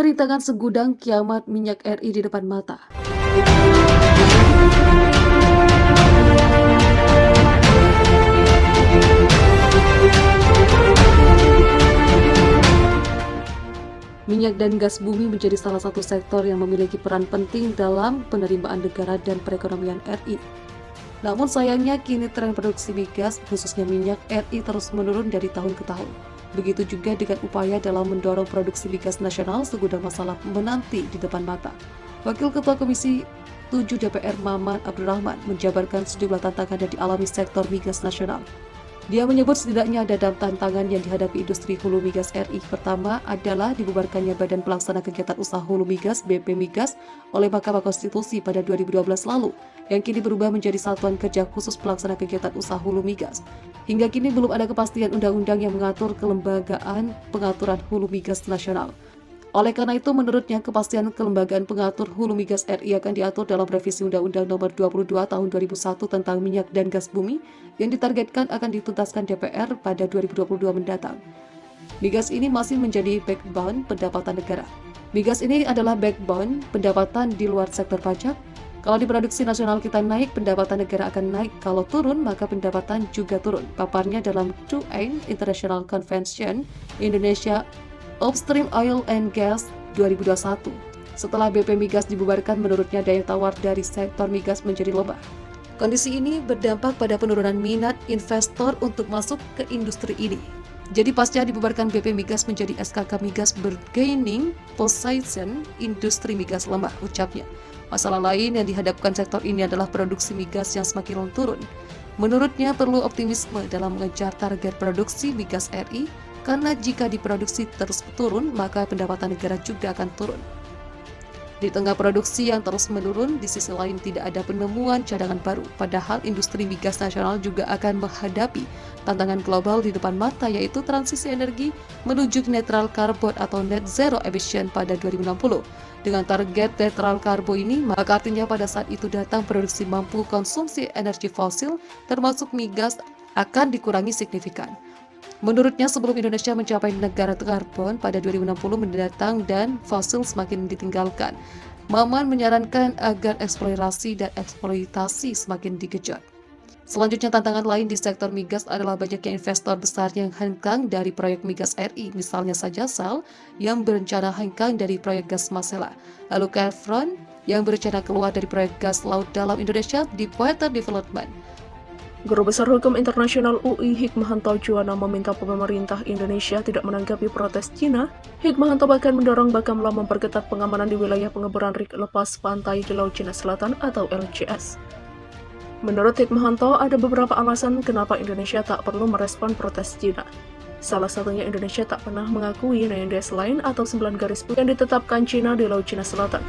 rintangan segudang kiamat minyak RI di depan mata. Minyak dan gas bumi menjadi salah satu sektor yang memiliki peran penting dalam penerimaan negara dan perekonomian RI. Namun sayangnya kini tren produksi migas, khususnya minyak RI terus menurun dari tahun ke tahun. Begitu juga dengan upaya dalam mendorong produksi migas nasional, segudang masalah menanti di depan mata. Wakil Ketua Komisi 7 DPR Maman Abdurrahman menjabarkan sejumlah tantangan yang dialami sektor migas nasional. Dia menyebut setidaknya ada 6 tantangan yang dihadapi industri hulu migas RI. Pertama adalah dibubarkannya Badan Pelaksana Kegiatan Usaha Hulu Migas (BP Migas) oleh Mahkamah Konstitusi pada 2012 lalu, yang kini berubah menjadi Satuan Kerja Khusus Pelaksana Kegiatan Usaha Hulu Migas. Hingga kini belum ada kepastian undang-undang yang mengatur kelembagaan pengaturan hulu migas nasional. Oleh karena itu, menurutnya kepastian kelembagaan pengatur hulu migas RI akan diatur dalam revisi Undang-Undang Nomor 22 Tahun 2001 tentang minyak dan gas bumi yang ditargetkan akan dituntaskan DPR pada 2022 mendatang. Migas ini masih menjadi backbone pendapatan negara. Migas ini adalah backbone pendapatan di luar sektor pajak. Kalau diproduksi nasional kita naik, pendapatan negara akan naik. Kalau turun, maka pendapatan juga turun. Paparnya dalam 2A International Convention Indonesia Upstream Oil and Gas 2021. Setelah BP Migas dibubarkan, menurutnya daya tawar dari sektor migas menjadi lemah. Kondisi ini berdampak pada penurunan minat investor untuk masuk ke industri ini. Jadi pasca dibubarkan BP Migas menjadi SKK Migas bergaining position, industri migas lemah, ucapnya. Masalah lain yang dihadapkan sektor ini adalah produksi migas yang semakin turun. Menurutnya perlu optimisme dalam mengejar target produksi migas RI, karena jika diproduksi terus turun, maka pendapatan negara juga akan turun. Di tengah produksi yang terus menurun, di sisi lain tidak ada penemuan cadangan baru, padahal industri migas nasional juga akan menghadapi tantangan global di depan mata, yaitu transisi energi menuju netral karbon atau net zero emission pada 2060. Dengan target netral karbon ini, maka artinya pada saat itu datang produksi mampu konsumsi energi fosil, termasuk migas, akan dikurangi signifikan. Menurutnya, sebelum Indonesia mencapai negara karbon pada 2060 mendatang dan fosil semakin ditinggalkan, Maman menyarankan agar eksplorasi dan eksploitasi semakin digenjot. Selanjutnya, tantangan lain di sektor migas adalah banyaknya investor besar yang hengkang dari proyek migas RI, misalnya saja Shell yang berencana hengkang dari proyek gas Masela, lalu Chevron yang berencana keluar dari proyek gas laut dalam Indonesia Deepwater Development. Guru Besar Hukum Internasional UI Hikmahanto Juwana meminta pemerintah Indonesia tidak menanggapi protes Cina. Hikmahanto bahkan mendorong Bakamla memperketat pengamanan di wilayah pengeboran rig lepas pantai di Laut Cina Selatan atau LCS. Menurut Hikmahanto, ada beberapa alasan kenapa Indonesia tak perlu merespon protes Cina. Salah satunya Indonesia tak pernah mengakui NDS Line atau 9 garis yang ditetapkan Cina di Laut Cina Selatan.